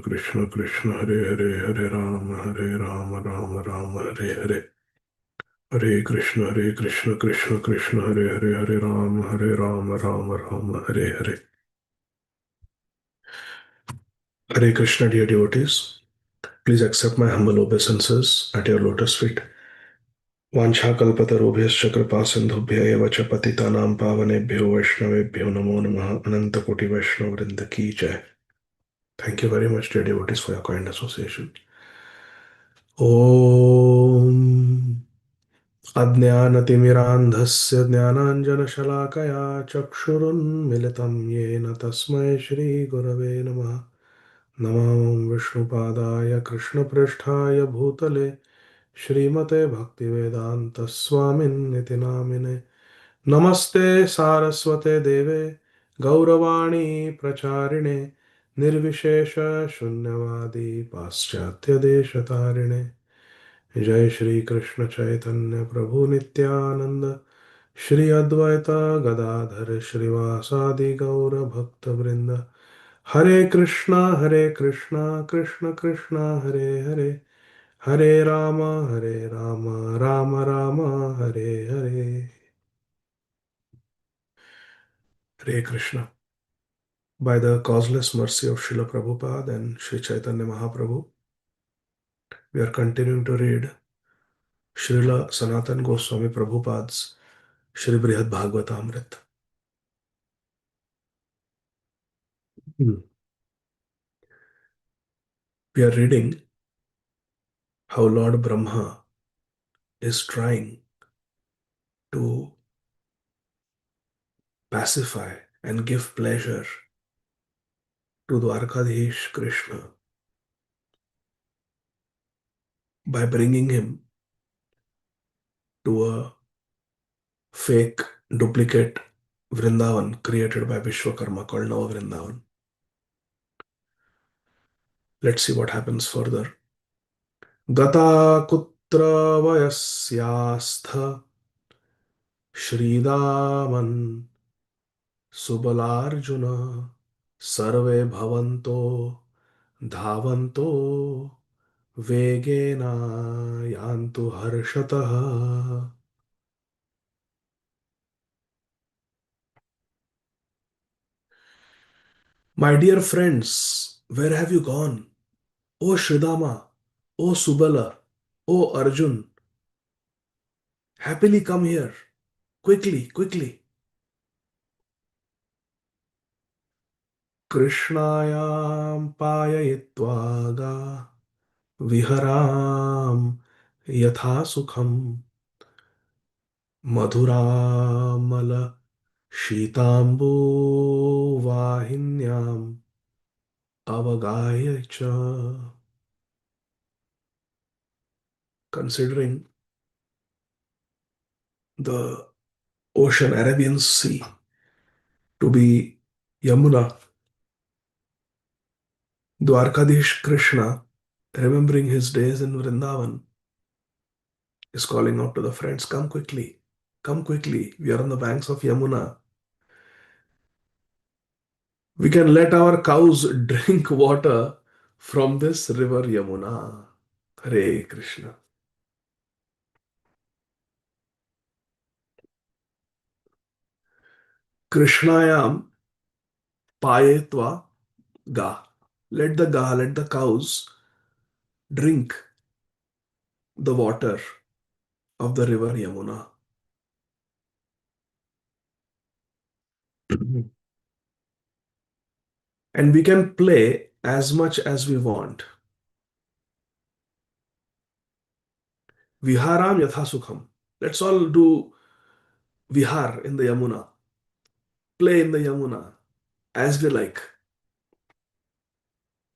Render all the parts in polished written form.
Krishna Krishna Hare Hare Hare Ram Ram Ram Hare Hare Hare Krishna Krishna Krishna Hare Hare Hare Ram Ram Hare Hare. Hare Krishna, dear devotees. Please accept my humble obeisances at your lotus feet. वाञ्छाकल्पतरुभ्यश्च कृपा सिन्धुभ्य एव च पतितानां पावनेभ्यो वैष्णवेभ्यो नमो नमः. अनंत कोटि वैष्णव वृंद की जय. Thank you very much, dear devotees, for your kind association. Om अज्ञानतिमिरान्धस्य ज्ञानाञ्जनशलाकया चक्षुरुन्मिलितं येन तस्मै श्रीगुरवे नमः. नमो विष्णुपादाय कृष्णप्रेष्ठाय भूतले श्रीमते भक्तिवेदान्तस्वामिन्निति नामिने. नमस्ते सारस्वते देवे गौरवाणी प्रचारिणे निर्विशेष शून्यवादी पाश्चात्य देशतारिणे. जय श्री कृष्ण चैतन्य प्रभु नित्यानंद श्री अद्वैत गदाधर श्रीवासादि गौर भक्त वृंद. हरे Krishna Krishna Krishna Hare Hare Hare Ram Ram Ram Hare Hare. Hare Krishna. By the causeless mercy of Srila Prabhupada and Sri Chaitanya Mahaprabhu, we are continuing to read Srila Sanatan Goswami Prabhupada's Sri Brihad Bhagavatamrta. Hmm. We are reading how Lord Brahma is trying to pacify and give pleasure to Dwarkadhish Krishna by bringing him to a fake duplicate Vrindavan created by Vishwakarma called Nava Vrindavan. Let's see what happens further. Gata kutra vayasyastha Shridaman Subalarjuna Sarve bhavanto dhavanto vegena yantu harshataha. My dear friends, where have you gone? O Shridama, O Subala, O Arjun, happily come here. Quickly, quickly. Krishnayam payayitvaga viharam yatha sukham madhuramala shitambu vahinyam avagaya cha. Considering the ocean Arabian Sea to be Yamuna, Dwarkadish Krishna, remembering his days in Vrindavan, is calling out to the friends, come quickly, come quickly. We are on the banks of Yamuna. We can let our cows drink water from this river Yamuna. Hare Krishna. Krishnayam payetva ga. Let the cows drink the water of the river Yamuna. And we can play as much as we want. Viharam yatha sukham. Let's all do vihar in the Yamuna, play in the Yamuna as we like.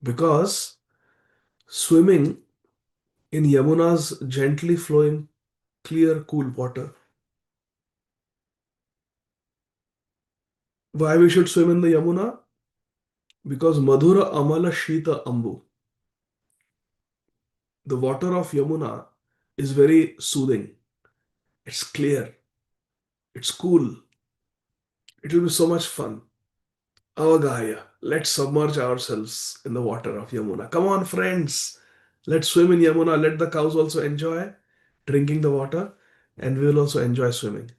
Because swimming in Yamuna's gently flowing, clear, cool water. Why we should swim in the Yamuna? Because Madhura Amala Shita Ambu. The water of Yamuna is very soothing. It's clear. It's cool. It will be so much fun. Avagaya. Let's submerge ourselves in the water of Yamuna. Come on, friends. Let's swim in Yamuna. Let the cows also enjoy drinking the water, and we will also enjoy swimming.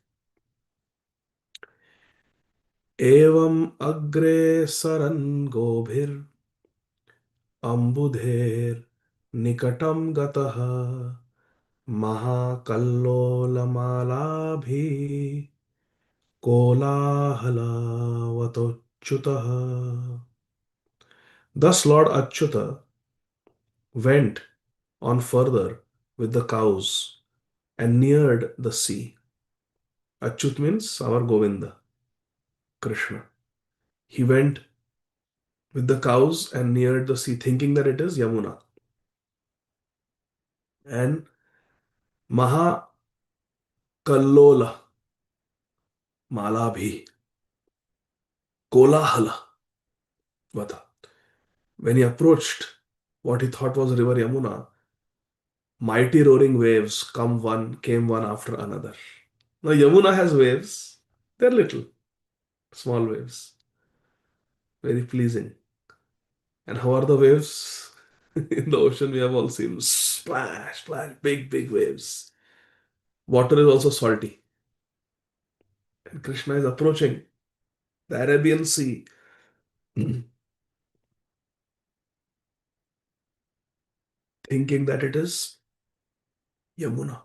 एवम् अग्रे सरन् गोभिर् अम्बुधेर् निकटं गतः महाकल्लोलमालाभिः कोलाहलावतोच्युतः. Thus Lord Achyuta went on further with the cows and neared the sea. Achyut means our Govinda, Krishna. He went with the cows and neared the sea, thinking that it is Yamuna. And Maha Kallola Malabhi Kolahala Vata. When he approached what he thought was river Yamuna, mighty roaring waves came one after another. Now Yamuna has waves. They're little, small waves. Very pleasing. And how are the waves? In the ocean, we have all seen splash, splash, big, big waves. Water is also salty. And Krishna is approaching the Arabian Sea, thinking that it is Yamuna.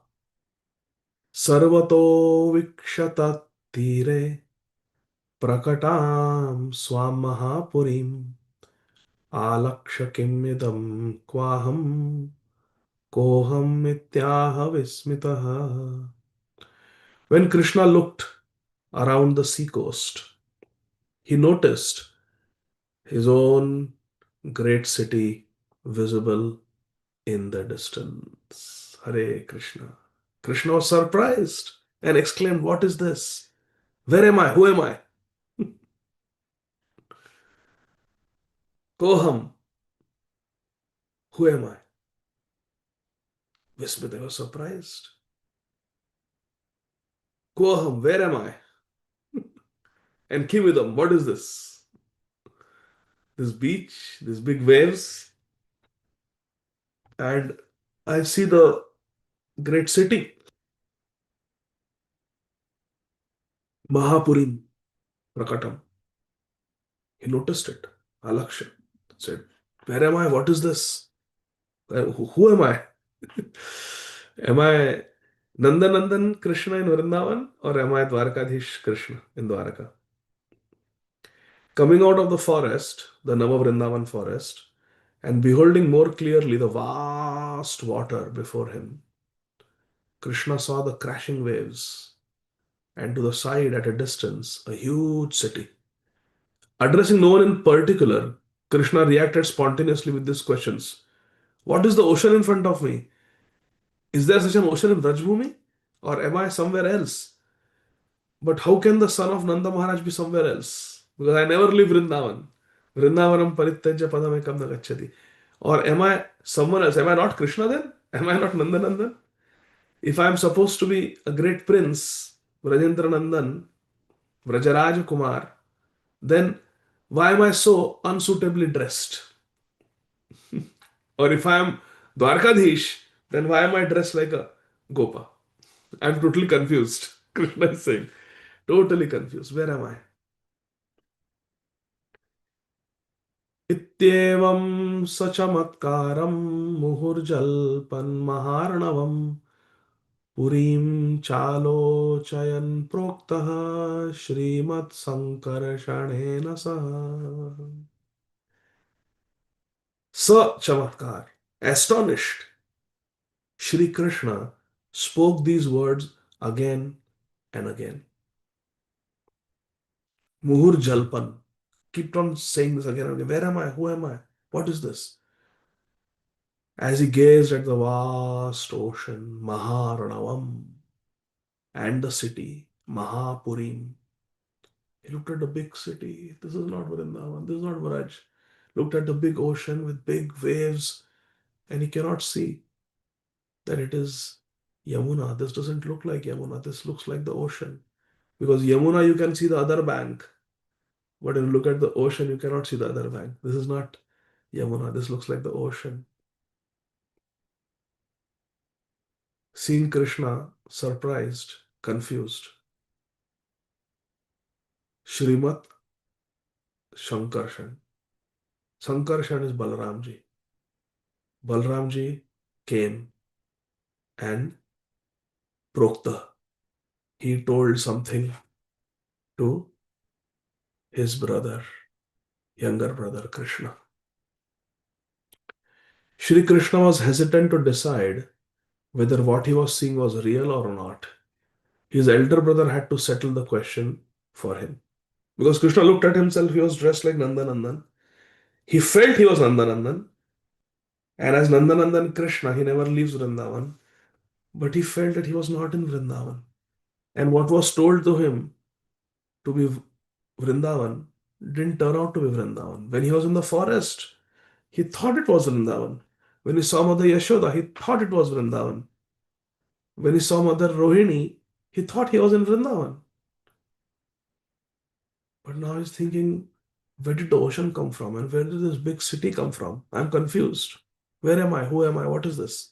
Sarvato vikshata tire prakatam swam mahapurim alaksha kimidam kwaham koham mityaha vismitaha. When Krishna looked around the seacoast, he noticed his own great city visible in the distance. Hare Krishna. Krishna was surprised and exclaimed, "What is this? Where am I? Who am I? Koham, who am I?" Vismita was surprised. Koham, where am I? And Kimidam, what is this? This beach, these big waves, and I see the great city, Mahapurim, Prakatam. He noticed it. Alaksha said, "Where am I? What is this? Who am I? Am I Nandanandan Krishna in Vrindavan, or am I Dwarkadhish Krishna in Dwaraka?" Coming out of the forest, the Nava Vrindavan forest, and beholding more clearly the vast water before him, Krishna saw the crashing waves, and to the side at a distance, a huge city. Addressing no one in particular, Krishna reacted spontaneously with these questions. What is the ocean in front of me? Is there such an ocean in Vrajbhumi? Or am I somewhere else? But how can the son of Nanda Maharaj be somewhere else? Because I never leave Vrindavan. Vrindavanam parityajya padam ekam na gacchati. Or am I someone else? Am I not Krishna then? Am I not Nandanandan? If I am supposed to be a great prince, Vrajendra Nandan, Vrajaraj Kumar, then why am I so unsuitably dressed? Or if I am Dwarkadhish, then why am I dressed like a Gopa? I'm totally confused. Krishna is saying, totally confused. Where am I? इत्येवं सचमत्कारं मुहुर्जल्पन्महार्णवम् पुरीं चालोचयन् प्रोक्तः श्रीमत्सङ्कर्षणेन सह. स chamatkar, astonished, Shri Krishna spoke these words again and again. Muhur Jalpan. Keep on saying this again and again. Where am I? Who am I? What is this? As he gazed at the vast ocean, Maharanavam, and the city, Mahapurim, he looked at the big city. This is not Vrindavan. This is not Vraj. Looked at the big ocean with big waves, and he cannot see that it is Yamuna. This doesn't look like Yamuna. This looks like the ocean. Because Yamuna, you can see the other bank. But when you look at the ocean, you cannot see the other bank. This is not Yamuna. This looks like the ocean. Seeing Krishna, surprised, confused. Shrimat Shankarshan. Sankarshan is Balaramji. Balaramji came and Prokta. He told something to his brother, younger brother Krishna. Shri Krishna was hesitant to decide whether what he was seeing was real or not. His elder brother had to settle the question for him. Because Krishna looked at himself, he was dressed like Nandanandan. He felt he was Nandanandan. And as Nandanandan Krishna, he never leaves Vrindavan. But he felt that he was not in Vrindavan. And what was told to him to be Vrindavan didn't turn out to be Vrindavan. When he was in the forest, he thought it was Vrindavan. When he saw Mother Yashoda, he thought it was Vrindavan. When he saw Mother Rohini, he thought he was in Vrindavan. But now he's thinking, where did the ocean come from? And where did this big city come from? I'm confused. Where am I? Who am I? What is this?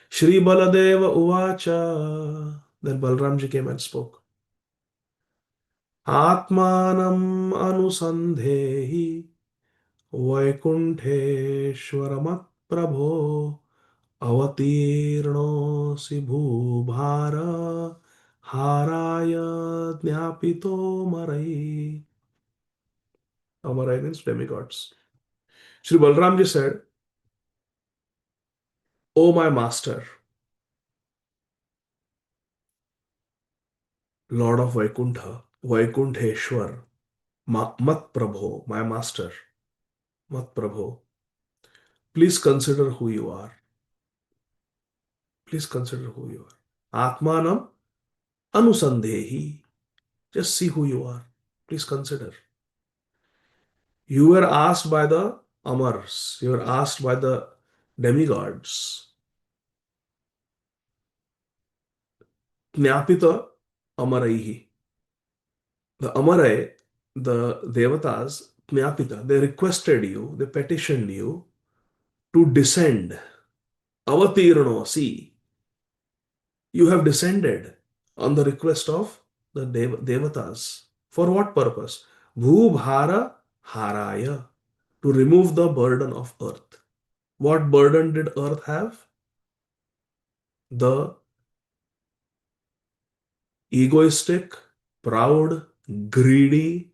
Shri Baladeva Uvacha. Then Balramji came and spoke. Atmanam Anusandhehi Vaikuntheshwaramat Prabho Avatirnosi Bhubhara Haraya Jnapito Marai. Amarai means demigods. Sri Balramji said, O my master, Lord of Vaikuntha, Vaikuntheshwar, Mat Prabho, my master, Mat Prabho, please consider who you are. Please consider who you are. Atmanam Anusandhehi. Just see who you are. Please consider. You were asked by the Amars, you were asked by the demigods. Jnapita Amaraihi. The Amarai, the Devatas, Jnapita, they requested you, they petitioned you to descend. Avatirno, see, you have descended on the request of the Devatas. For what purpose? Bhubhara Haraya, to remove the burden of earth. What burden did earth have? The egoistic, proud, greedy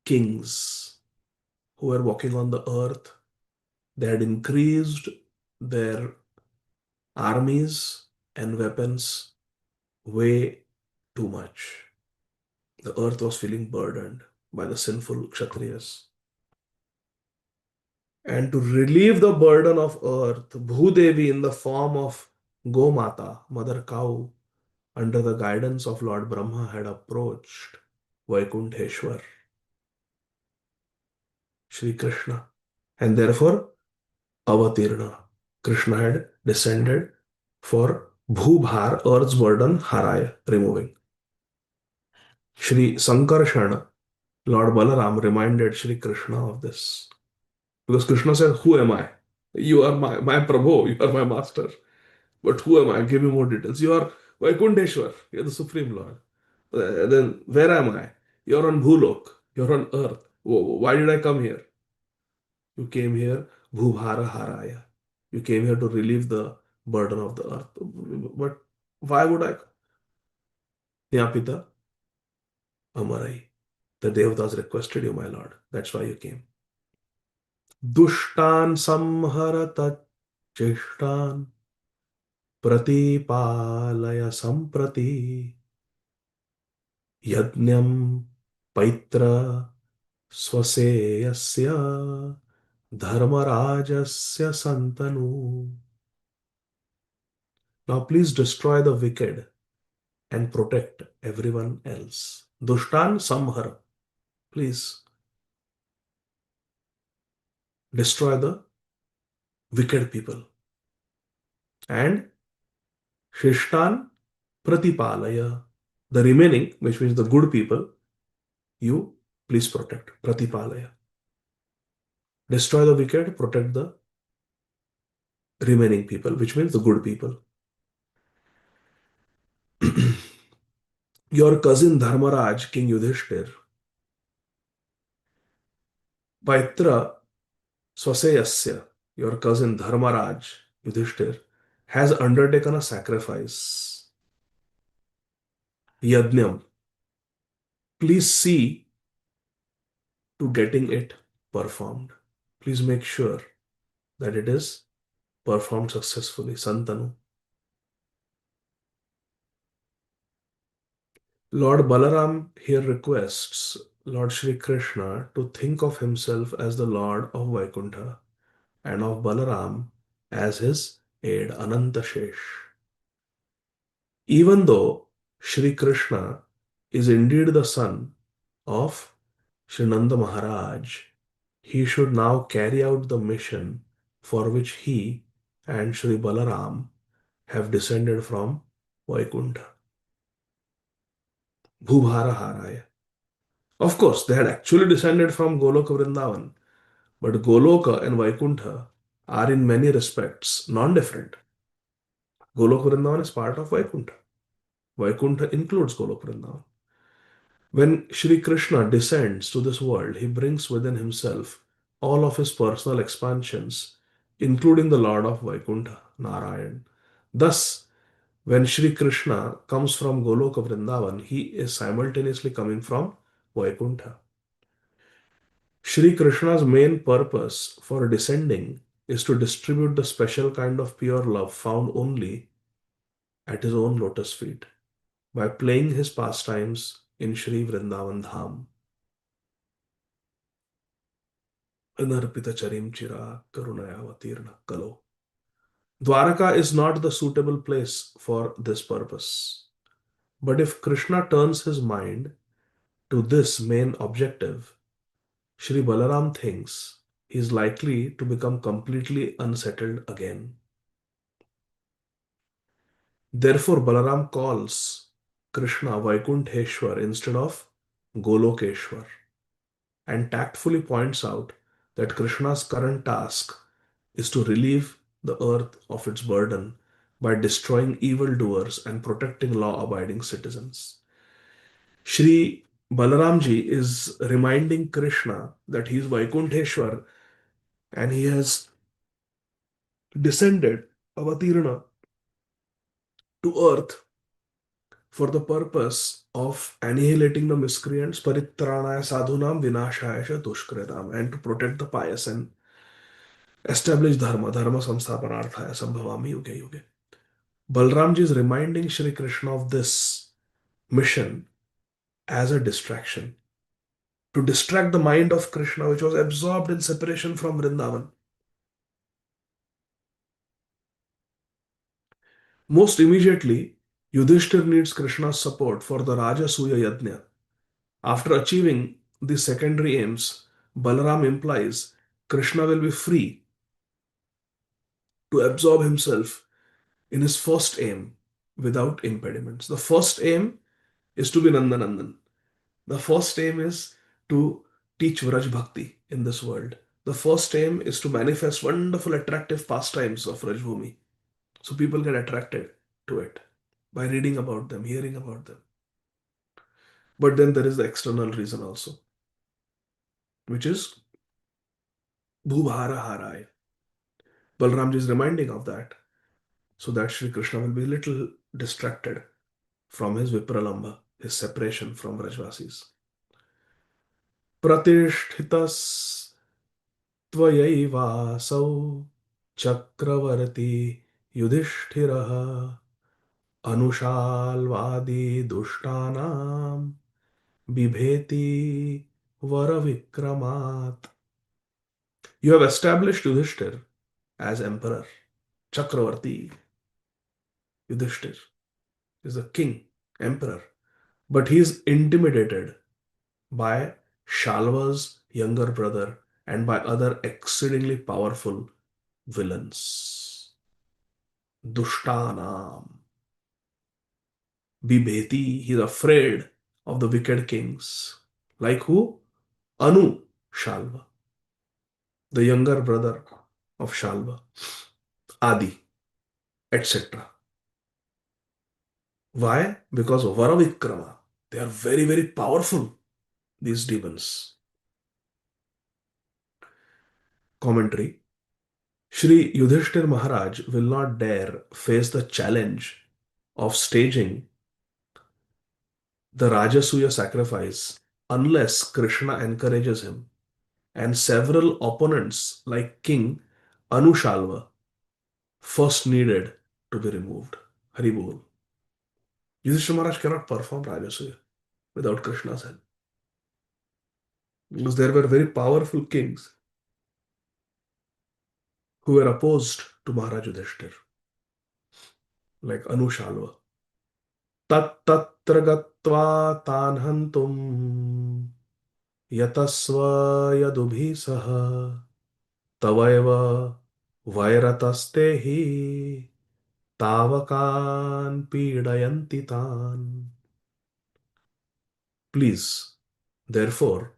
kings who were walking on the earth. They had increased their armies and weapons way too much. The earth was feeling burdened by the sinful Kshatriyas. And to relieve the burden of earth, Bhudevi in the form of Gomata, mother cow, under the guidance of Lord Brahma, had approached Vaikuntheshwar, Sri Krishna. And therefore, Avatirna, Krishna had descended for Bhubhar, earth's burden, Haraya, removing. Sri Sankarshana, Lord Balaram reminded Sri Krishna of this. Because Krishna said, who am I? You are my Prabhu, you are my master. But who am I? Give me more details. You are Vaikundeshwar, you are the Supreme Lord. Then where am I? You are on Bhulok, you are on earth. Why did I come here? You came here, Bhubhara Haraya. You came here to relieve the burden of the earth. But why would I? Nyapita Amarai. The Devatas requested you, my lord. That's why you came. Dushtan samharata cheshtan pratipalaya samprati yajnam paitra swaseyasya dharmarajasya santanu. Now please destroy the wicked and protect everyone else. Dushtan samhara. Please destroy the wicked people. And Shishtan Pratipalaya. The remaining, which means the good people, you Please protect. Pratipalaya. Destroy the wicked, protect the remaining people, which means the good people. Your cousin Dharmaraj, King Yudhishthir, Paitra Swaseyasya, your cousin Dharmaraj, Yudhishthir, has undertaken a sacrifice. Yajnam. Please see to getting it performed. Please make sure that it is performed successfully. Santanu. Lord Balaram here requests Lord Shri Krishna to think of himself as the Lord of Vaikuntha and of Balaram as his aide Anantashesh. Even though Shri Krishna is indeed the son of Shri Nanda Maharaj, he should now carry out the mission for which he and Shri Balaram have descended from Vaikuntha. Bhubhara Haraya. Of course, they had actually descended from Goloka Vrindavan, but Goloka and Vaikuntha are in many respects non-different. Goloka Vrindavan is part of Vaikuntha. Vaikuntha includes Goloka Vrindavan. When Shri Krishna descends to this world, he brings within himself all of his personal expansions, including the Lord of Vaikuntha, Narayan. Thus, when Shri Krishna comes from Goloka Vrindavan, he is simultaneously coming from Vaikuntha. Shri Krishna's main purpose for descending is to distribute the special kind of pure love found only at his own lotus feet by playing his pastimes in Shri Vrindavan Dham. Anarpita charim chira karunayavatirna kalo. Dwaraka is not the suitable place for this purpose. But if Krishna turns his mind to this main objective, Shri Balaram thinks he is likely to become completely unsettled again. Therefore, Balaram calls Krishna Vaikuntheshwar instead of Golokeshwar and tactfully points out that Krishna's current task is to relieve the earth of its burden by destroying evildoers and protecting law abiding citizens. Shri Balaramji is reminding Krishna that he is Vaikuntheshwar and he has descended Avatirana to earth for the purpose of annihilating the miscreants, paritranaya sadhunam vinashaya cha dushkritam, and to protect the pious and establish dharma samsthapanarthaya sambhavami yuge yuge. Balramji is reminding Shri Krishna of this mission as a distraction, to distract the mind of Krishna, which was absorbed in separation from Vrindavan. Most immediately, Yudhishthir needs Krishna's support for the Rajasuya Yajna. After achieving the secondary aims, Balaram implies Krishna will be free to absorb himself in his first aim without impediments. The first aim is to be Nandanandan. The first aim is to teach Vraj Bhakti in this world. The first aim is to manifest wonderful, attractive pastimes of Vrajbhumi. So people get attracted to it by reading about them, hearing about them. But then there is the external reason also, which is Bhubhara Haraya. Balramji is reminding of that so that Sri Krishna will be a little distracted from his Vipralamba, his separation from Vrajvasis. Pratishthitas त्वयैवासौ चक्रवर्ती युधिष्ठिरः अनुशाल्वादी दुष्टानां बिभेति वरविक्रमात्. You have established Yudhishthir as emperor. Chakravarti Yudhishthir is a king, emperor. But he is intimidated by Shalva's younger brother and by other exceedingly powerful villains. Dushtanam. Bibheti, he is afraid of the wicked kings. Like who? Anu Shalva, the younger brother of Shalva, Adi, etc. Why? Because of Varavikrama. They are very, very powerful, these demons. Commentary. Shri Yudhishthir Maharaj will not dare face the challenge of staging the Rajasuya sacrifice unless Krishna encourages him, and several opponents like King Anushalva first needed to be removed. Haribol. Yudhishthira Maharaj cannot perform Rajasuya without Krishna's help. Because there were very powerful kings who were opposed to Maharaj Yudhishthir, like Anushalva. Tat tatra gatva tan hantum yatasva yadubhi saha tavaiva vairataste hi tavakan pidayanti tan. Please, therefore,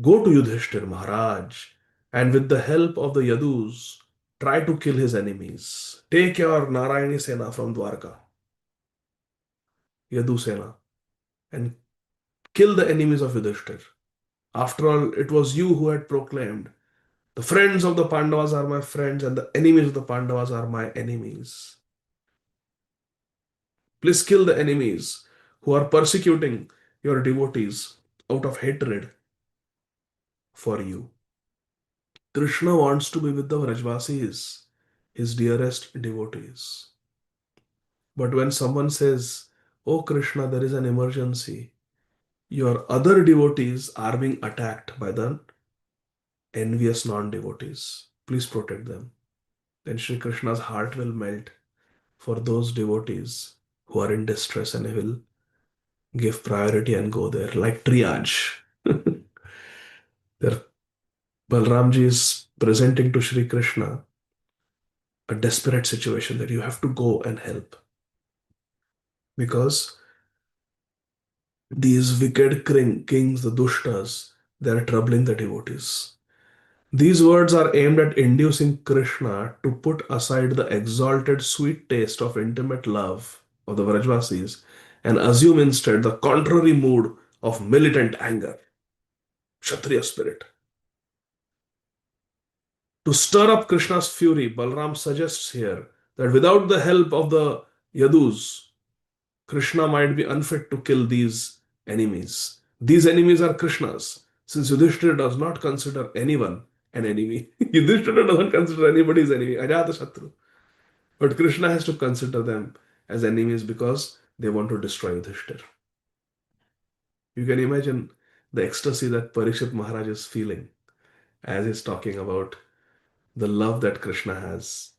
go to Yudhishthir Maharaj and with the help of the Yadus, try to kill his enemies. Take your Narayani Sena from Dwarka, Yadu Sena, and kill the enemies of Yudhishthir. After all, it was you who had proclaimed, the friends of the Pandavas are my friends and the enemies of the Pandavas are my enemies. Please kill the enemies who are persecuting your devotees out of hatred for you. Krishna wants to be with the Vrajvasis, his dearest devotees. But when someone says, "Oh Krishna, there is an emergency," your other devotees are being attacked by the envious non devotees. Please protect them. Then Sri Krishna's heart will melt for those devotees who are in distress and he will give priority and go there like triage. There, Balramji is presenting to Sri Krishna a desperate situation that you have to go and help because these wicked kings, the Dushtas, they are troubling the devotees. These words are aimed at inducing Krishna to put aside the exalted sweet taste of intimate love of the Vrajvasis and assume instead the contrary mood of militant anger, Kshatriya spirit. To stir up Krishna's fury, Balaram suggests here that without the help of the Yadus, Krishna might be unfit to kill these enemies. These enemies are Krishna's, since Yudhishthira does not consider anyone an enemy. Yudhishthira doesn't consider anybody as enemy, Ajata Shatru. But Krishna has to consider them as enemies because they want to destroy Yudhishthira. You can imagine the ecstasy that Parikshit Maharaj is feeling as he's talking about the love that Krishna has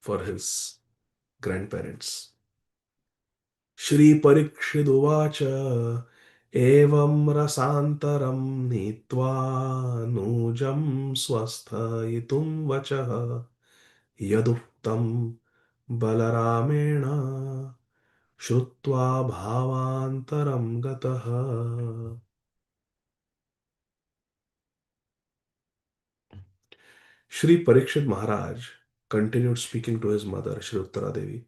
for his grandparents. Shri Parikshit Uvacha Evam Rasantaram Nitva Nujam Swasthayitum Vachaha Yaduktam Balaramena Shrutva Bhavantaram Gataha. Shri Parikshit Maharaj continued speaking to his mother, Shri Uttara Devi.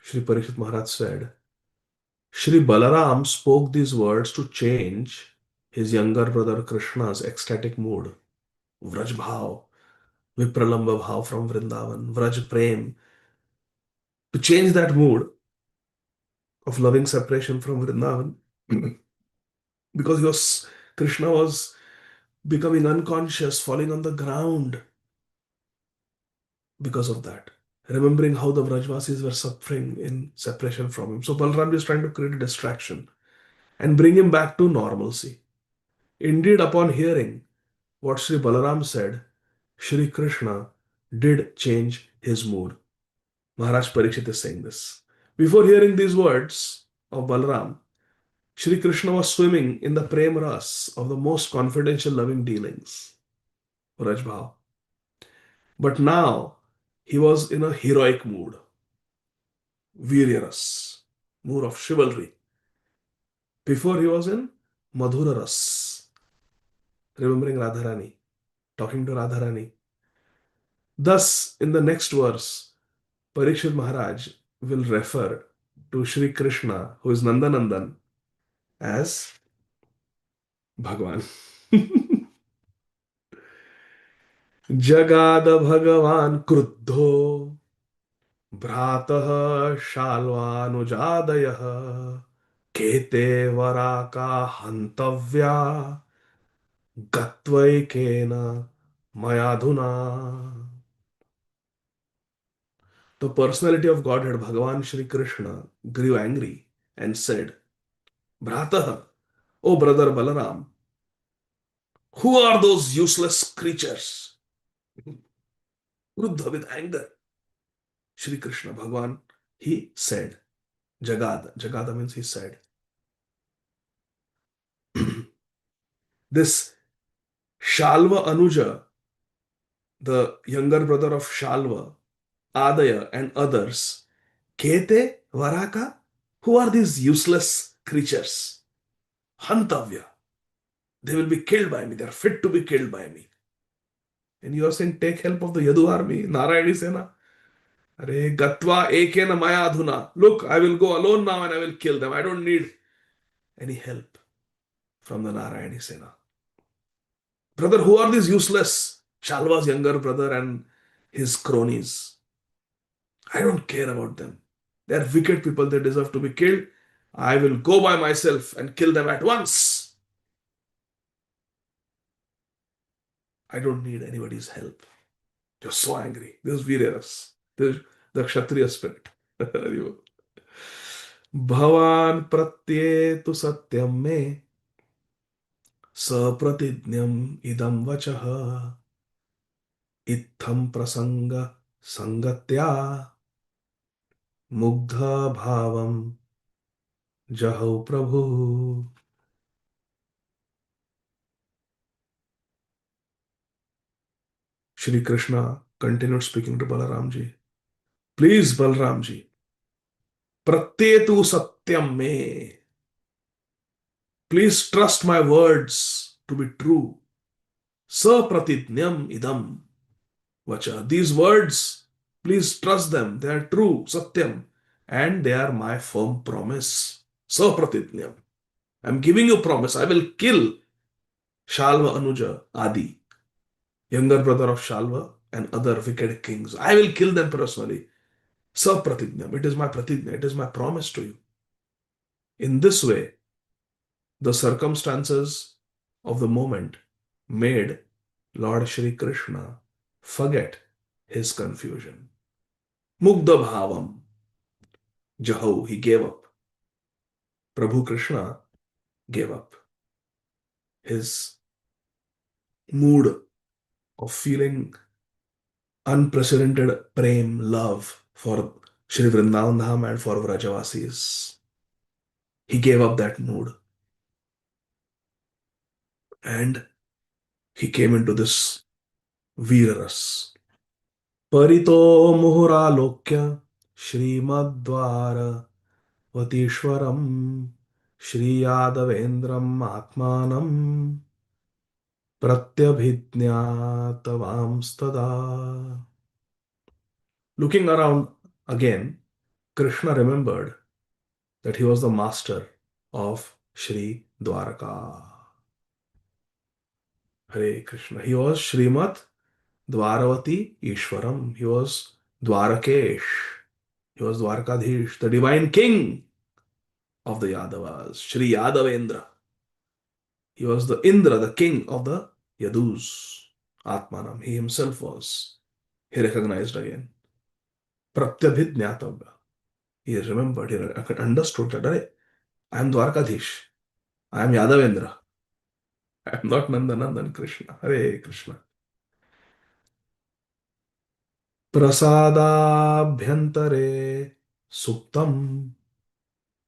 Shri Parikshit Maharaj said, Shri Balaram spoke these words to change his younger brother Krishna's ecstatic mood. Vraj Bhav, Vipralamba Bhav from Vrindavan, Vraj Prem, to change that mood of loving separation from Vrindavan because Krishna was becoming unconscious, falling on the ground because of that. Remembering how the Vrajvasis were suffering in separation from him. So Balaram is trying to create a distraction and bring him back to normalcy. Indeed, upon hearing what Sri Balaram said, Sri Krishna did change his mood. Maharaj Parikshit is saying this. Before hearing these words of Balaram, Sri Krishna was swimming in the prem ras of the most confidential loving dealings, Rajbhav. But now he was in a heroic mood, Viryaras, mood of chivalry. Before he was in Madhura ras, remembering Radharani, talking to Radharani. Thus, in the next verse, Parikshit Maharaj will refer to Shri Krishna, who is Nandanandan, as Bhagwan. जगाद भगवान क्रुद्धो भ्रातः शाल्वानुजादयः केते वराका हन्तव्या गत्वैकेन मयाधुना. The personality of Godhead, Bhagavan Shri Krishna, grew angry and said, Bhrataha, O brother Balaram, who are those useless creatures? Kruddha with anger. Shri Krishna, Bhagavan, he said, Jagada. Jagada means he said. This Shalva Anuja, the younger brother of Shalva, Adaya, and others, Kete, Varaka, who are these useless creatures? Hantavya. They will be killed by me. They are fit to be killed by me. And you are saying, take help of the Yadu army, Narayani Sena. Are Gatva Ekena Maya Adhuna. Look, I will go alone now and I will kill them. I don't need any help from the Narayani Sena. Brother, who are these useless? Shalva's younger brother and his cronies. I don't care about them. They are wicked people. They deserve to be killed. I will go by myself and kill them at once. I don't need anybody's help. You're so angry. This is Viryaras. This is the Kshatriya spirit. भवान प्रत्येतु सत्यम में सप्रतिज्ञम इदं वचः इत्थं प्रसंग संगत्या मुग्ध भावम जहौ प्रभु. Shri Krishna continued speaking to Balaram ji. Please, Balaram ji, pratyetu satyam me. Please trust my words to be true. Sapratidnyam idam vacha. These words, please trust them. They are true, satyam, and they are my firm promise. Sapratidnyam. I'm giving you promise. I will kill Shalva Anuja Adi, younger brother of Shalva and other wicked kings. I will kill them personally. Sapratidnyam. It is my pratidnya. It is my promise to you. In this way, the circumstances of the moment made Lord Shri Krishna forget his confusion. Mugdha bhavam. Jahau, he gave up. Prabhu Krishna gave up. His mood of feeling unprecedented prem, love for Shri Vrindavan Dham and for Vrajavasis. He gave up that mood. And he came into this Viraras. Parito Muhuralokya Srimadvara Vatishwaram Shri Yadavendram Atmanam Pratyabhidnyatavamstada. Looking around again, Krishna remembered that he was the master of Shri Dwaraka. Hare Krishna. He was Srimat Dwaravati Ishwaram. He was Dwarakesh. He was Dwarakadhish, the divine king of the Yadavas, Shri Yadavendra. He was the Indra, the king of the Yadus. Atmanam. He himself was. He recognized again. Pratyabhidnyatavya. He remembered, he understood that I am Dwarakadhish. I am Yadavendra. I am not Nandanandan Krishna. Hare Krishna. Prasadabhyantare suktam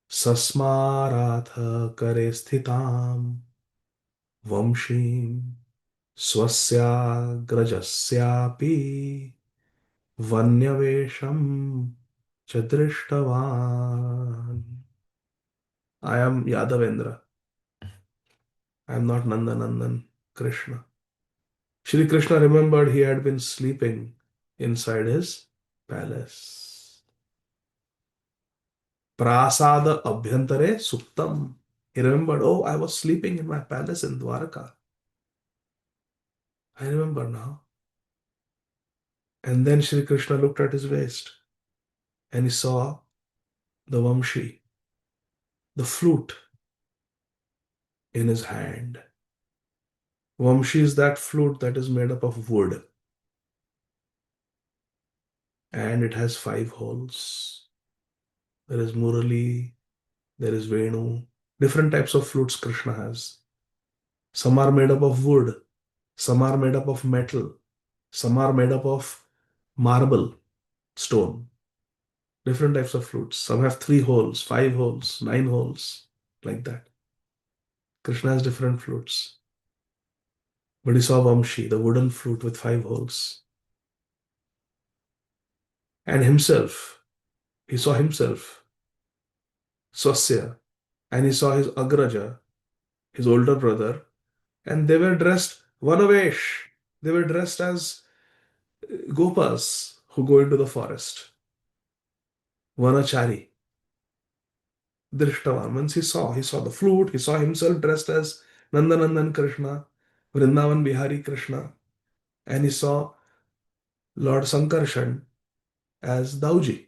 sasmaratha kare sthitam vamshim swasyagrajasyapi vanyavesham chadrishtavan. I am Yadavendra. I am not Nandanandan. Krishna. Shri Krishna remembered he had been sleeping inside his palace. Prasada abhyantare suktam. He remembered, oh, I was sleeping in my palace in Dwarka. I remember now. And then Shri Krishna looked at his waist and he saw the Vamshi, the flute in his hand. Vamshi is that flute that is made up of wood and it has five holes. There is Murali, there is Venu, different types of flutes Krishna has. Some are made up of wood, some are made up of metal, some are made up of marble, stone. Different types of flutes. Some have three holes, five holes, nine holes, like that. Krishna has different flutes. But he saw Vamshi, the wooden flute with five holes. And himself, he saw himself, Swasya, and he saw his Agraja, his older brother, and they were dressed Vanavesh. They were dressed as Gopas who go into the forest. Vanachari. Drishtavan. Once he saw the flute, he saw himself dressed as Nandanandan Krishna, Vrindavan Bihari Krishna, and he saw Lord Sankarshan as Dauji.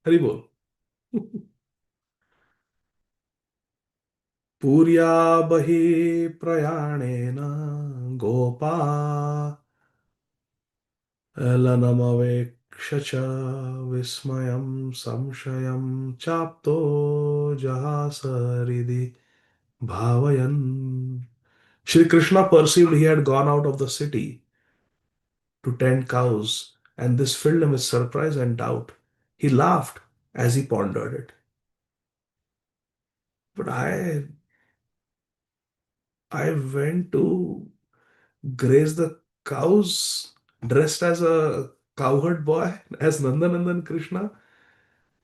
Haribol. Purya bahi prayanena gopa लनमवेक्ष च विस्मयं संशयं चाप्तो जहासरिदि bhavayan. Shri Krishna perceived he had gone out of the city to tend cows, and this filled him with surprise and doubt. He laughed as he pondered it. But I went to graze the cows dressed as a cowherd boy, as Nandanandan Krishna,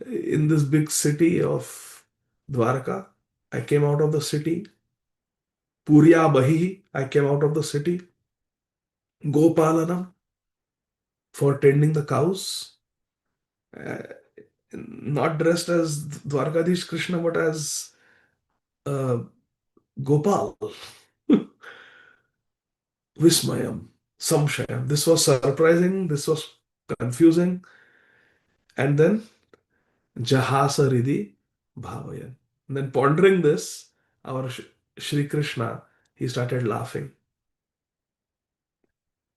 in this big city of Dwarka. I came out of the city. Purya Bahi, I came out of the city. Gopalanam, for tending the cows. Uh, Not dressed as Dwarkadish Krishna, but as uh, Gopal. Vismayam, Samshayam. This was surprising, this was confusing. And then Jahasaridi Bhavayan. And then pondering this, our Shri Krishna, he started laughing.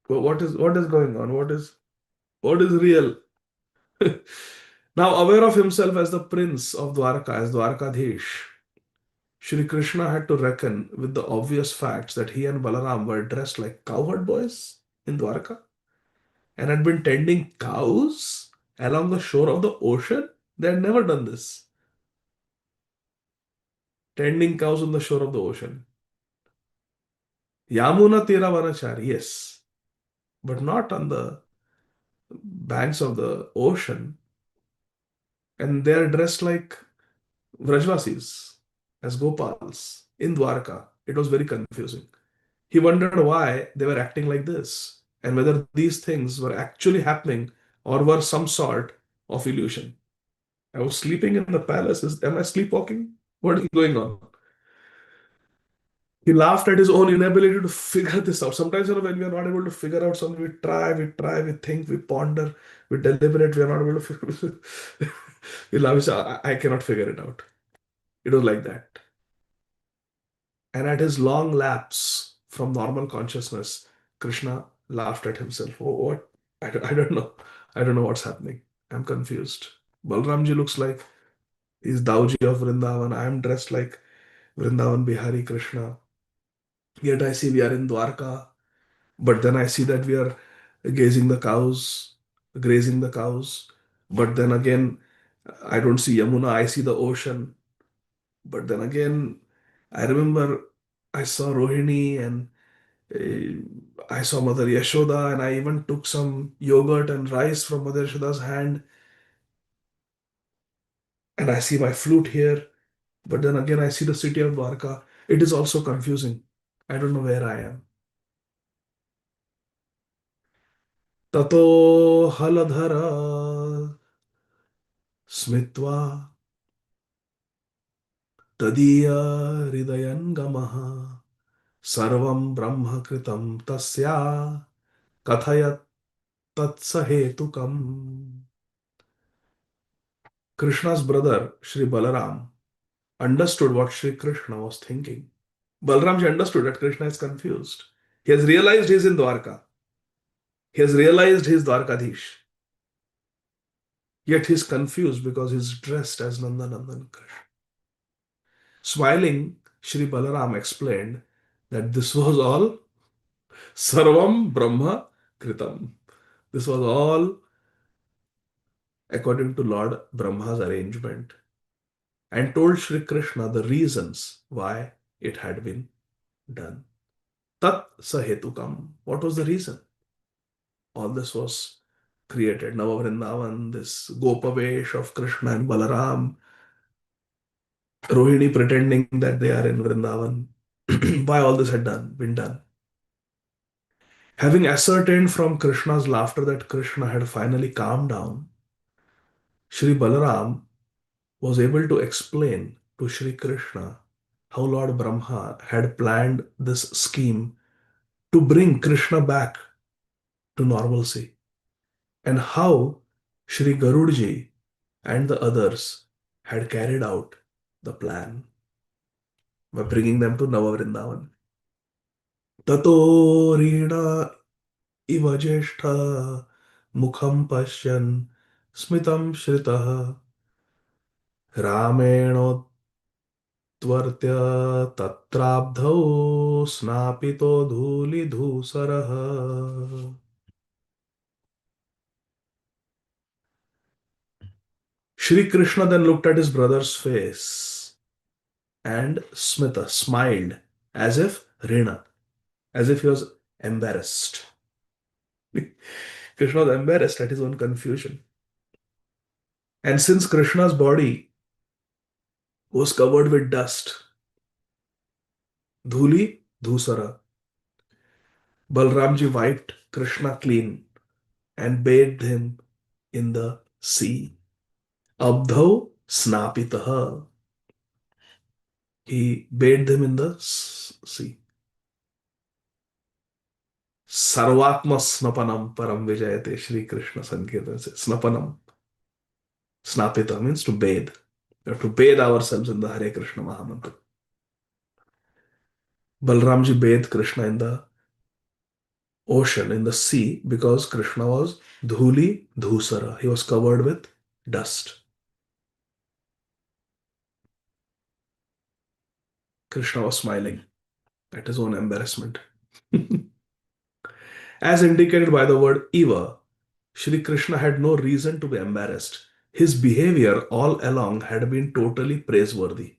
What is going on? What is real? Now aware of himself as the prince of Dwarka, as Dwarkadhish, Shri Krishna had to reckon with the obvious facts that he and Balaram were dressed like cowherd boys in Dwarka and had been tending cows along the shore of the ocean. They had never done this. Tending cows on the shore of the ocean. Yamuna Tira Vanachari, yes, but not on the banks of the ocean. And they are dressed like Vrajvasis, as Gopals in Dwarka. It was very confusing. He wondered why they were acting like this and whether these things were actually happening or were some sort of illusion. I was sleeping in the palace. Am I sleepwalking? What is going on? He laughed at his own inability to figure this out. Sometimes, when we are not able to figure out something, we think, we ponder, we deliberate, we are not able to figure we laugh, we say, I cannot figure it out. It was like that. And at his long lapse from normal consciousness, Krishna laughed at himself. Oh, what? I don't know. I don't know what's happening. I'm confused. Balramji looks like he's Dauji of Vrindavan. I am dressed like Vrindavan Bihari Krishna. Yet I see we are in Dwarka. But then I see that we are grazing the cows, grazing the cows. But then again, I don't see Yamuna. I see the ocean. But then again, I remember I saw Rohini and I saw Mother Yashoda, and I even took some yogurt and rice from Mother Yashoda's hand. And I see my flute here, but then again, I see the city of Dwarka. It is also confusing. I don't know where I am. ततो हलधर स्मित्वा तदीय हृदयङ्गमः सर्वं ब्रह्म कृतं तस्या कथयत् तत्सहेतुकम्. Krishna's brother, Sri Balaram, understood what Sri Krishna was thinking. Balaramji understood that Krishna is confused. He has realized he is in Dwarka. He has realized he is Dwarkadhish. Yet he is confused because he is dressed as Nandanandan Krishna. Smiling, Sri Balaram explained that this was all Sarvam Brahma Kritam. This was all according to Lord Brahma's arrangement, and told Sri Krishna the reasons why it had been done. Tat Sahetukam. What was the reason? All this was created. Navavrindavan, this Gopavesh of Krishna and Balaram, Rohini pretending that they are in Vrindavan. Why all this had been done? Having ascertained from Krishna's laughter that Krishna had finally calmed down, Sri Balaram was able to explain to Sri Krishna how Lord Brahma had planned this scheme to bring Krishna back to normalcy, and how Sri Garudji and the others had carried out the plan by bringing them to Navavrindavan. Tato Rina iva jeshtha mukham pashyan smitam shritah Rameno त्वर्त्य तत्राब्धौ स्नापितो धूलिधूसरः. Shri Krishna then looked at his brother's face and Smita smiled as if Rina, as if he was embarrassed. Krishna was embarrassed at his own confusion. And since Krishna's body was covered with dust, dhuli dhusara, Balramji wiped Krishna clean and bathed him in the sea. Abdhau snapitaha. He bathed him in the sea. Sarvatma snapanam param vijayate. Shri Krishna Sankirtan says snapanam. Snapita means to bathe. We have to bathe ourselves in the Hare Krishna Mahamantra. Balramji bathed Krishna in the ocean, in the sea, because Krishna was dhuli dhusara. He was covered with dust. Krishna was smiling at his own embarrassment. As indicated by the word Eva, Shri Krishna had no reason to be embarrassed. His behavior all along had been totally praiseworthy.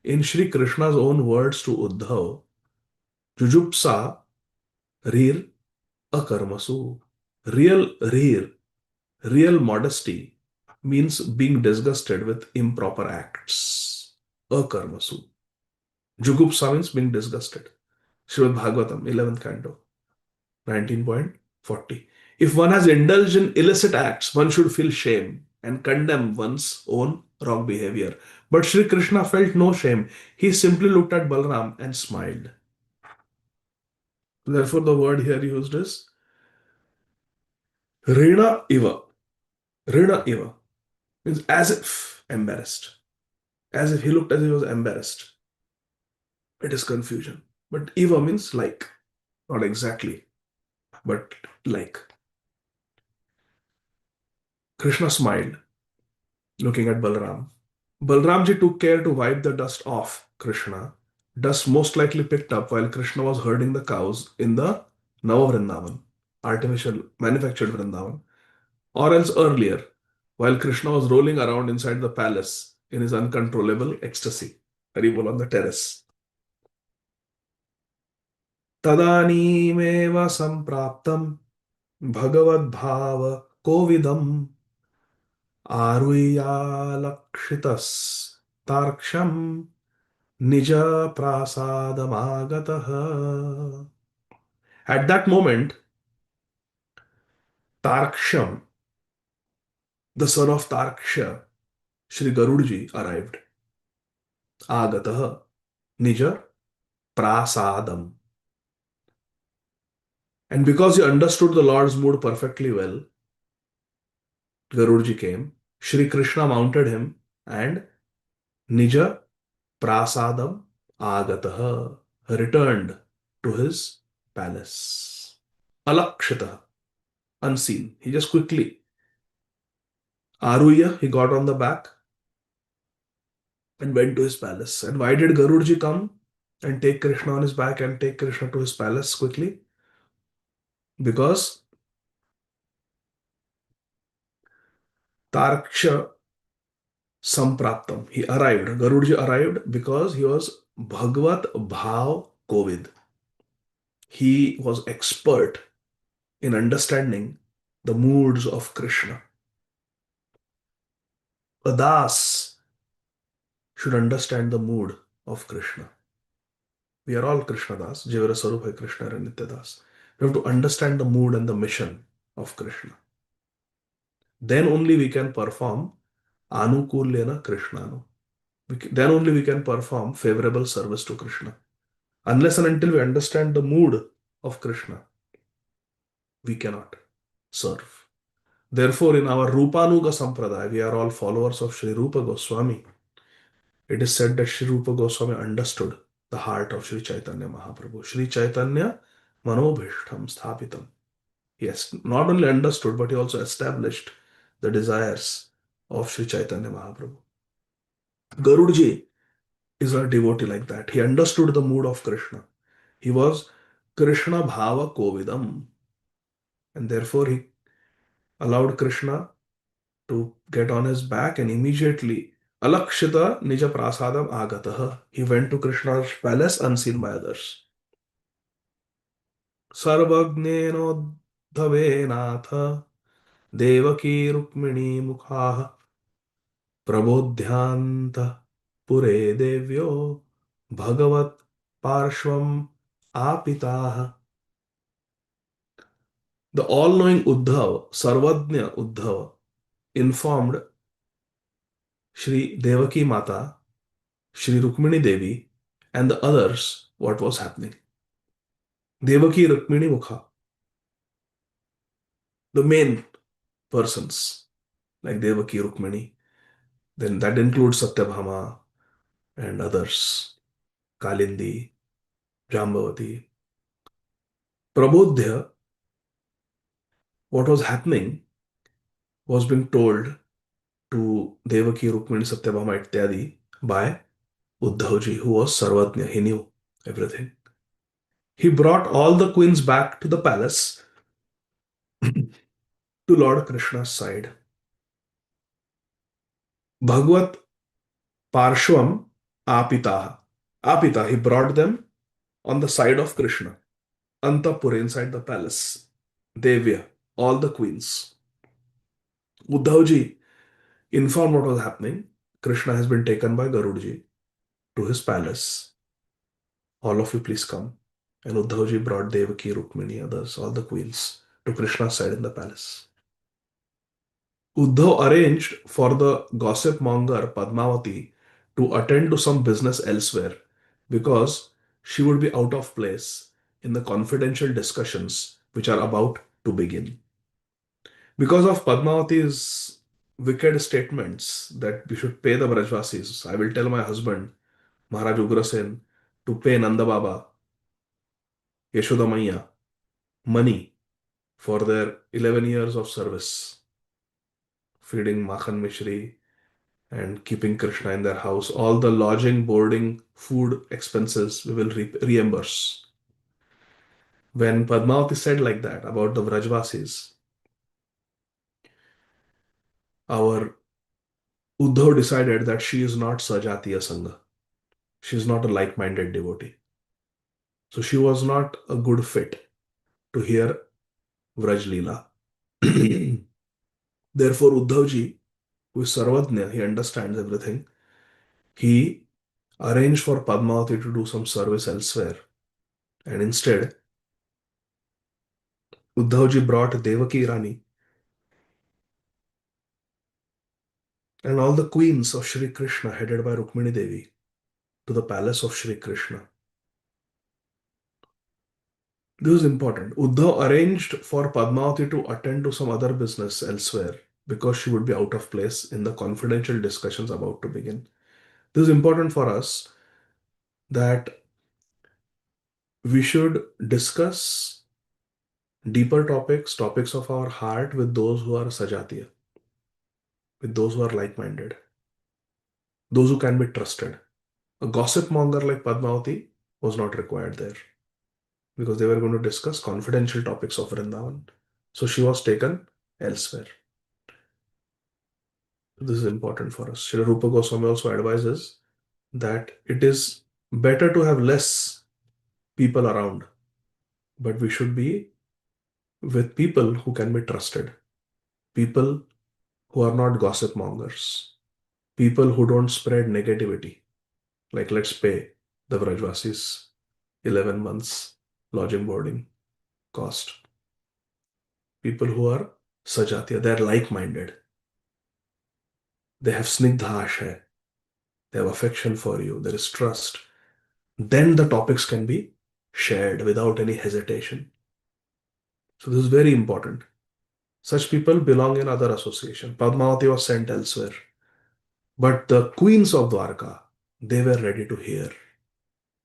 In Shri Krishna's own words to Uddhav, Jujupsa Rir Akarmasu. Real modesty means being disgusted with improper acts. Akarmasu. Jugupsa means being disgusted. Srimad Bhagavatam, 11th canto, 19.40. If one has indulged in illicit acts, one should feel shame and condemn one's own wrong behavior. But Sri Krishna felt no shame. He simply looked at Balaram and smiled. Therefore, the word here used is Rina Iva. Rina Iva means as if embarrassed. As if he looked as if he was embarrassed. It is confusion. But Eva means like. Not exactly, but like. Krishna smiled, looking at Balaram. Balramji took care to wipe the dust off Krishna. Dust most likely picked up while Krishna was herding the cows in the Navavrindavan, artificial manufactured Vrindavan, or else earlier, while Krishna was rolling around inside the palace in his uncontrollable ecstasy. Haribol on the terrace. Tadaneemeva sampraptam bhagavad bhava kovidam आरुह्यालक्षितस् तार्क्ष्यम् निज prasadamagataha. At that moment, Tarksham, the son of Tarksha, Shri Garudji arrived. Agatah, Nija Prasadam. And because he understood the Lord's mood perfectly well, Garudji came. Shri Krishna mounted him and Nija Prasadam Agatah returned to his palace. Alakshita, unseen. He just quickly, Aruya, he got on the back and went to his palace. And why did Garudji come and take Krishna on his back and take Krishna to his palace quickly? Because Tarksha Sampraptam, he arrived. Garudji arrived because he was Bhagavat Bhav Kovid. He was expert in understanding the moods of Krishna. A das should understand the mood of Krishna. We are all Krishna das. Jivara Sarup hai Krishna and Nitya das. We have to understand the mood and the mission of Krishna. Then only we can perform Anukulyana Krishnanu. Then only we can perform favorable service to Krishna. Unless and until we understand the mood of Krishna, we cannot serve. Therefore, in our Rupanuga Sampradaya, we are all followers of Sri Rupa Goswami. It is said that Sri Rupa Goswami understood the heart of Sri Chaitanya Mahaprabhu. Sri Chaitanya Manobhishtam Sthapitam. Yes, not only understood, but he also established the desires of Sri Chaitanya Mahaprabhu. Garudji is a devotee like that. He understood the mood of Krishna. He was Krishna Bhava Kovidam. And therefore he allowed Krishna to get on his back and immediately Alakshita Nija Prasadam Agatah. He went to Krishna's palace unseen by others. Sarvagnenodhave Natha Devaki Rukmini Mukhaha Prabodhyanta Pure Devyo Bhagavat Parshvam Apitaha. The all-knowing Uddhav, Sarvajna Uddhav, informed Shri Devaki Mata, Shri Rukmini Devi, and the others what was happening. Devaki Rukmini Mukha, the main persons like Devaki Rukmini, then that includes Satyabhama and others, Kalindi, Jambavati. Prabodhya, what was happening was being told to Devaki, Rukmini, Satyabhama, Ityadi by Uddhavji, who was Sarvajna. He knew everything. He brought all the queens back to the palace to Lord Krishna's side. Bhagavat Parshvam Apita. Apita, he brought them on the side of Krishna. Antapura, inside the palace. Devya, all the queens. Uddhavji informed what was happening. Krishna has been taken by Garudji to his palace. All of you please come. And Uddhavji brought Devaki, Rukmini, others, all the queens, to Krishna's side in the palace. Uddhav arranged for the gossip monger Padmavati to attend to some business elsewhere because she would be out of place in the confidential discussions which are about to begin. Because of Padmavati's wicked statements that we should pay the Brajvasis, I will tell my husband, Maharaj Ugrasen, to pay Nanda Baba, Yashoda Maiya, money for their 11 years of service, feeding Makhan Mishri and keeping Krishna in their house. All the lodging, boarding, food expenses we will reimburse. When Padmavati said like that about the Vrajvasis, our Uddhav decided that she is not Sajatiya Sangha. She is not a like-minded devotee. So she was not a good fit to hear Vraj Leela. Therefore, Uddhavji, who is Sarvajna, he understands everything. He arranged for Padmavati to do some service elsewhere. And instead, Uddhavji brought Devaki Rani And all the queens of Shri Krishna headed by Rukmini Devi to the palace of Shri Krishna. This is important. Uddhav arranged for Padmavati to attend to some other business elsewhere because she would be out of place in the confidential discussions about to begin. This is important for us that we should discuss deeper topics, topics of our heart with those who are Sajatiya, with those who are like minded, those who can be trusted. A gossip monger like Padmavati was not required there because they were going to discuss confidential topics of Vrindavan. So she was taken elsewhere. This is important for us. Srila Rupa Goswami also advises that it is better to have less people around, but we should be with people who can be trusted, people who are not gossip mongers, people who don't spread negativity. Like, let's pay the Vrajvasis 11 months lodging boarding cost. People who are Sajatiya, they're like minded, they have snigdha ashaya, they have affection for you, there is trust. Then the topics can be shared without any hesitation. So, this is very important. Such people belong in other association. Padmavati was sent elsewhere. But the queens of Dwarka, they were ready to hear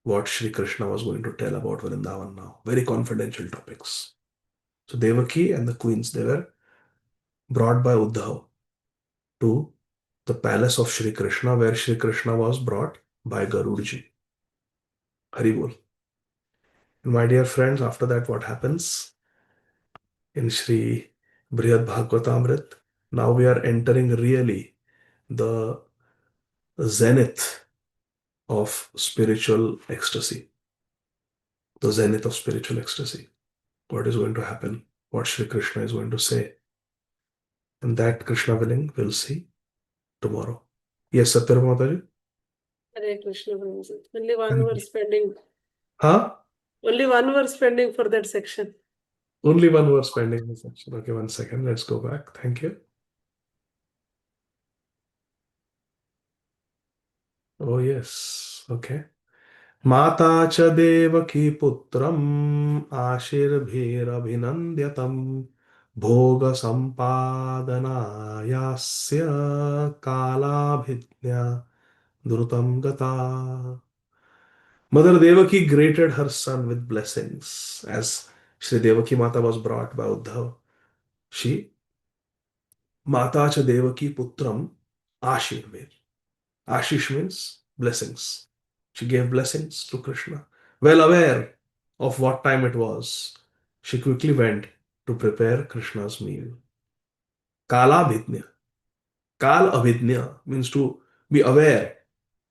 what Sri Krishna was going to tell about Vrindavan now. Very confidential topics. So Devaki and the queens, they were brought by Uddhav to the palace of Sri Krishna, where Sri Krishna was brought by Garudji. Haribol. My dear friends, after that, what happens in Sri Brhad Bhagavatamrta? Now we are entering really the zenith of spiritual ecstasy. The zenith of spiritual ecstasy. What is going to happen? What Sri Krishna is going to say? And that, Krishna willing, we'll see tomorrow. Yes, Satyam Mataji? Hare Krishna, Brahma. Only one Thank you. verse pending. Huh? Only one verse pending for that section. Only one verse pending in this section. Okay, 1 second. Let's go back. Thank you. Oh, yes. Okay. माता च देवकी पुत्रम् आशीर्भिरभिनन्द्यतम् भोगसम्पादनायास्य कालाभिज्ञा द्रुतं गता. Mother Devaki greeted her son with blessings. As Sri Devaki Mata was brought by Uddhav, she Mata cha Devaki putram Ashirvir. Ashish means blessings. She gave blessings to Krishna. Well aware of what time it was, she quickly went to prepare Krishna's meal. Kala Abhidnya. Kal Abhidnya means to be aware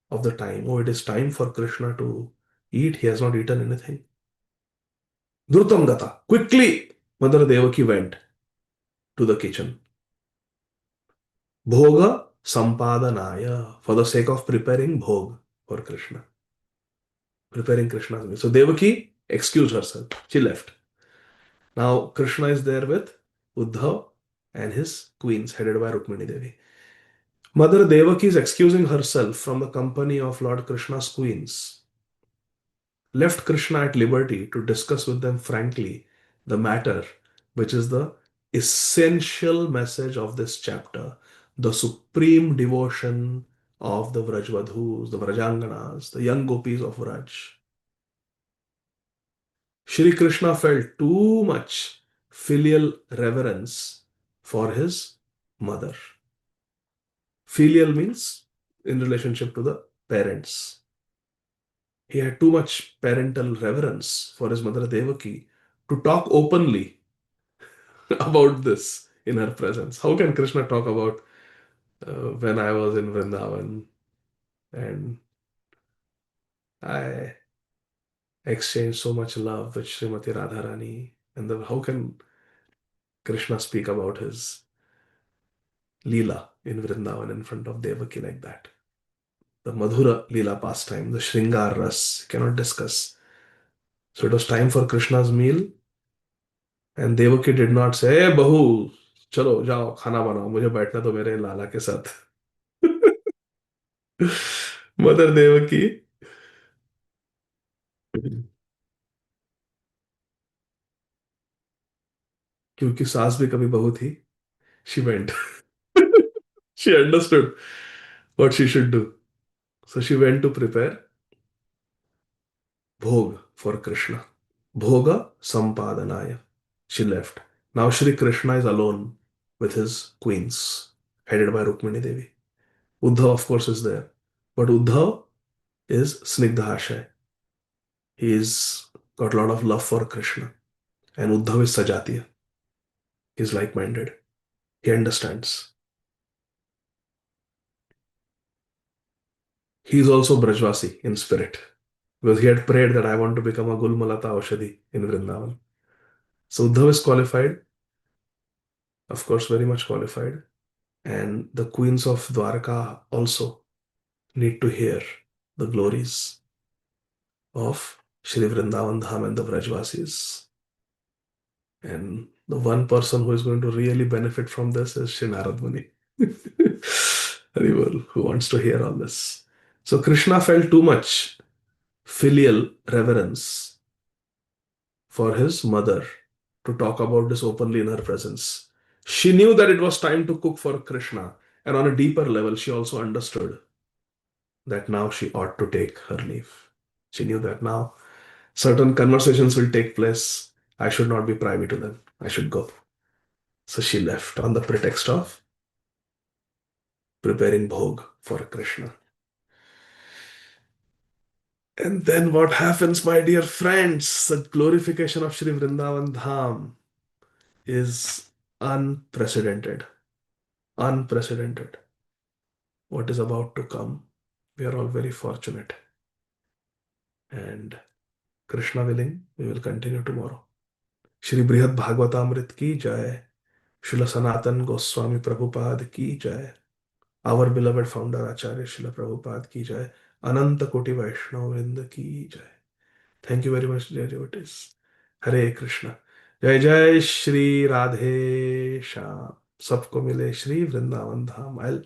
of the time. Oh, it is time for Krishna to eat. He has not eaten anything. Drutam Gata. Quickly, Mother Devaki went to the kitchen. Bhoga Sampadanaya. For the sake of preparing Bhog for Krishna. Preparing Krishna's meal. So Devaki excused herself. She left. Now Krishna is there with Uddhav and his queens headed by Rukmini Devi. Mother Devaki is excusing herself from the company of Lord Krishna's queens, left Krishna at liberty to discuss with them frankly the matter, which is the essential message of this chapter, the supreme devotion of the Vrajvadhus, the Vrajanganas, the young gopis of Vraj. Shri Krishna felt too much filial reverence for his mother. Filial means in relationship to the parents. He had too much parental reverence for his mother Devaki to talk openly about this in her presence. How can Krishna talk about when I was in Vrindavan and I exchanged so much love with Srimati Radharani? And how can Krishna speak about his Leela in Vrindavan in front of Devaki like that? The Madhura Leela pastime, the Shringar Ras, cannot discuss. So it was time for Krishna's meal, and Devaki did not say, "Hey, bahu, chalo, jao, khana banao, mujhe baithna to mere lala ke साथ." Mother Devaki, क्योंकि सास भी कभी बहू थी, she went. She understood what she should do. So she went to prepare bhog for Krishna. Bhoga Sampadanaya. She left. Now Shri Krishna is alone with his queens, headed by Rukmini Devi. Uddhav, of course, is there. But Uddhav is Snigdhashay. He's got a lot of love for Krishna. And Uddhav is Sajatiya. He's like minded. He understands. He is also Brajvasi in spirit. Because he had prayed that I want to become a Gulmalata Aushadhi in Vrindavan. So Uddhav is qualified, of course, very much qualified. And the queens of Dwarka also need to hear the glories of Shri Vrindavan Dham and the Vrajvasis. And the one person who is going to really benefit from this is Shri Narad Muni. Haribol, who wants to hear all this. So Krishna felt too much filial reverence for his mother to talk about this openly in her presence. She knew that it was time to cook for Krishna, and on a deeper level, she also understood that now she ought to take her leave. She knew that now certain conversations will take place. I should not be privy to them. I should go. So she left on the pretext of preparing bhog for Krishna. And then what happens, my dear friends? The glorification of Shri Vrindavan Dham is unprecedented. Unprecedented. What is about to come? We are all very fortunate. And Krishna willing, we will continue tomorrow. Shri Brihad Bhagavatamrita ki jai. Srila Sanatan Goswami Prabhupada ki jai. Our beloved founder Acharya Srila Prabhupada ki jai. Ananta Koti Vaishnava Vrinda ki jai. Thank you very much, dear devotees. Hare Krishna. जय जय श्री राधे श्याम सबको मिले श्री वृंदावन धाम. I'll